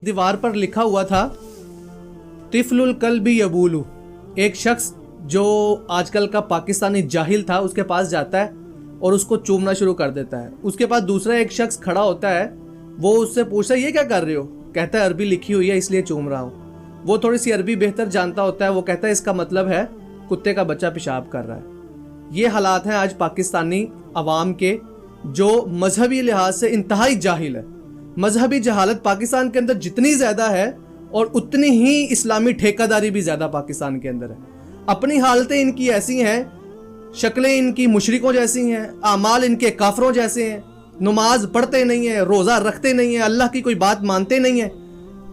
दीवार पर लिखा हुआ था तिफलुल कल्बी यबूलू। एक शख्स जो आजकल का पाकिस्तानी जाहिल था उसके पास जाता है और उसको चूमना शुरू कर देता है। उसके पास दूसरा एक शख्स खड़ा होता है, वो उससे पूछता है ये क्या कर रहे हो? कहता है अरबी लिखी हुई है इसलिए चूम रहा हूँ। वो थोड़ी सी अरबी बेहतर जानता होता है, वो कहता है इसका मतलब है कुत्ते का बच्चा पेशाब कर रहा है। ये हालात हैं आज पाकिस्तानी अवाम के, जो मजहबी लिहाज से इंतहाई जाहिल है। मजहबी जहालत पाकिस्तान के अंदर जितनी ज़्यादा है और उतनी ही इस्लामी ठेकेदारी भी ज़्यादा पाकिस्तान के अंदर है। अपनी हालतें इनकी ऐसी हैं, शक्लें इनकी मुशरिकों जैसी हैं, आमाल इनके काफरों जैसे हैं, नमाज पढ़ते नहीं हैं, रोज़ा रखते नहीं हैं, अल्लाह की कोई बात मानते नहीं हैं,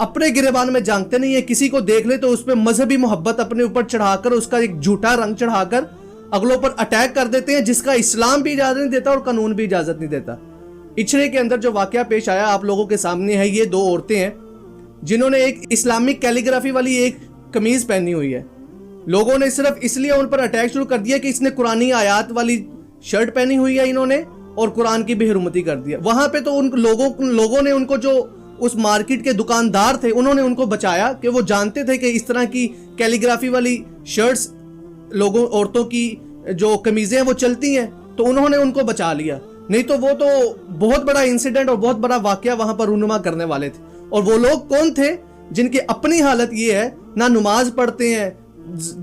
अपने गिरेबान में जानते नहीं है। किसी को देख ले तो उस पर मजहबी मोहब्बत अपने ऊपर चढ़ाकर, उसका एक झूठा रंग चढ़ाकर अगलों पर अटैक कर देते हैं, जिसका इस्लाम भी इजाज़त नहीं देता और कानून भी इजाज़त नहीं देता। इचरे के अंदर जो वाकया पेश आया आप लोगों के सामने है, ये दो औरतें हैं जिन्होंने एक इस्लामिक कैलीग्राफी वाली एक कमीज पहनी हुई है। लोगों ने सिर्फ इसलिए उन पर अटैक शुरू कर दिया कि इसने कुरानी आयात वाली शर्ट पहनी हुई है इन्होंने, और कुरान की बेहरमती कर दिया। वहां पे तो उन लोगों ने उनको, जो उस मार्केट के दुकानदार थे, उन्होंने उनको बचाया कि वो जानते थे कि इस तरह की कैलीग्राफी वाली शर्ट्स लोगों, औरतों की जो कमीजें हैं वो चलती हैं, तो उन्होंने उनको बचा लिया। नहीं तो वो तो बहुत बड़ा इंसिडेंट और बहुत बड़ा वाकया वहां पर रूनुमा करने वाले थे। और वो लोग कौन थे जिनकी अपनी हालत ये है, ना नमाज पढ़ते हैं,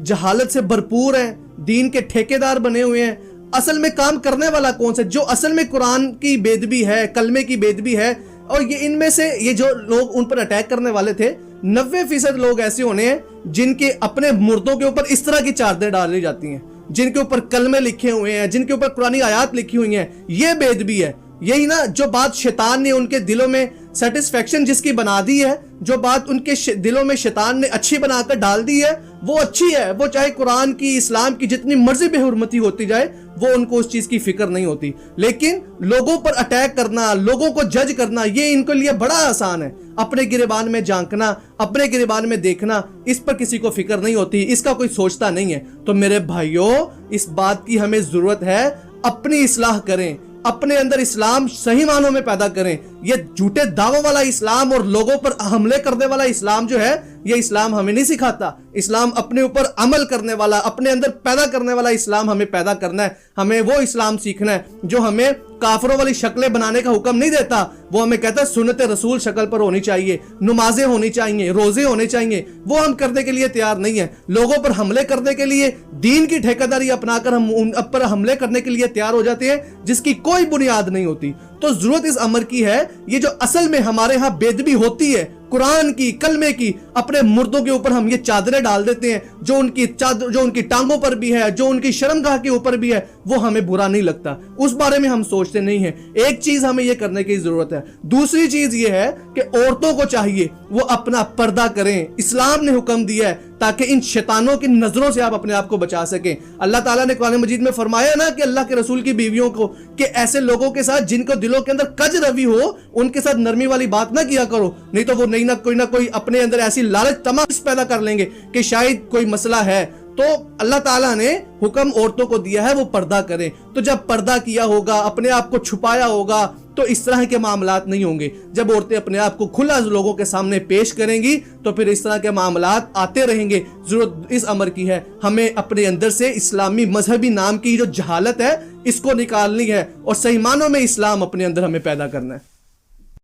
जहालत से भरपूर हैं, दीन के ठेकेदार बने हुए हैं। असल में काम करने वाला कौन सा, जो असल में कुरान की बेदबी है, कलमे की बेदबी है। और ये इनमें से ये जो लोग उन पर अटैक करने वाले थे, 90% लोग ऐसे होने हैं जिनके अपने मुर्दों के ऊपर इस तरह की चादरें डाली जाती हैं, जिनके ऊपर कलमे लिखे हुए हैं, जिनके ऊपर कुरानी आयात लिखी हुई हैं। ये बेदबी है। यही ना जो बात शैतान ने उनके दिलों में सेटिस्फेक्शन जिसकी बना दी है, जो बात उनके दिलों में शैतान ने अच्छी बनाकर डाल दी है, वो अच्छी है। वो चाहे कुरान की, इस्लाम की जितनी मर्जी बेहुरमती होती जाए, वो उनको उस चीज की फिक्र नहीं होती। लेकिन लोगों पर अटैक करना, लोगों को जज करना, ये इनके लिए बड़ा आसान है। अपने गिरेबान में झांकना, अपने गिरेबान में देखना, इस पर किसी को फिक्र नहीं होती, इसका कोई सोचता नहीं है। तो मेरे भाइयों, इस बात की हमें जरूरत है, अपनी इस्लाह करें, अपने अंदर इस्लाम सही मानों में पैदा करें। ये झूठे दावों वाला इस्लाम और लोगों पर हमले करने वाला इस्लाम जो है, ये इस्लाम हमें नहीं सिखाता। इस्लाम अपने ऊपर अमल करने वाला, अपने अंदर पैदा करने वाला इस्लाम हमें पैदा करना है। हमें वो इस्लाम सीखना है जो हमें काफरों वाली शक्लें बनाने का हुक्म नहीं देता। वो हमें कहता है सुन्नत रसूल शक्ल पर होनी चाहिए, नमाजें होनी चाहिए, रोजे होने चाहिए। वो हम करने के लिए तैयार नहीं है। लोगों पर हमले करने के लिए, दीन की ठेकेदारी अपनाकर हम उन पर हमले करने के लिए तैयार हो जाते हैं जिसकी कोई बुनियाद नहीं होती। तो जरूरत इस अमर की है, ये जो असल में हमारे यहाँ बेदबी होती है कुरान की, कलमे की, अपने मुर्दों के ऊपर हम ये चादरें डाल देते हैं, जो उनकी टांगों पर भी है, जो उनकी शर्मगाह के ऊपर भी है, वो हमें बुरा नहीं लगता। उस बारे में हम सोचते नहीं है। एक चीज हमें ये करने की जरूरत है। दूसरी चीज ये है कि औरतों को चाहिए वो अपना पर्दा करें। इस्लाम ने हुक्म दिया है ताकि इन शैतानों की नजरों से आप अपने आप को बचा सकें। अल्लाह ताला ने कुरान मजीद में फरमाया ना कि अल्लाह के रसूल की बीवियों को, कि ऐसे लोगों के साथ जिनको दिलों के अंदर कज रवि हो, उनके साथ नरमी वाली बात ना किया करो, नहीं तो वो ना कोई अपने अंदर ऐसी लालच तमाश पैदा कर लेंगे कि शायद कोई मसला है। तो अल्लाह ताला ने हुक्म औरतों को दिया है वो पर्दा करें। तो जब पर्दा किया होगा, अपने आप को छुपाया होगा, तो इस तरह के मामलात नहीं होंगे। जब औरतें अपने आप को खुला लोगों के सामने पेश करेंगी, तो फिर इस तरह के मामलात आते रहेंगे। जरूरत इस अमर की है, हमें अपने अंदर से इस्लामी मजहबी नाम की जो जहालत है, इसको निकालनी है और सही मानों में इस्लाम अपने अंदर हमें पैदा करना है।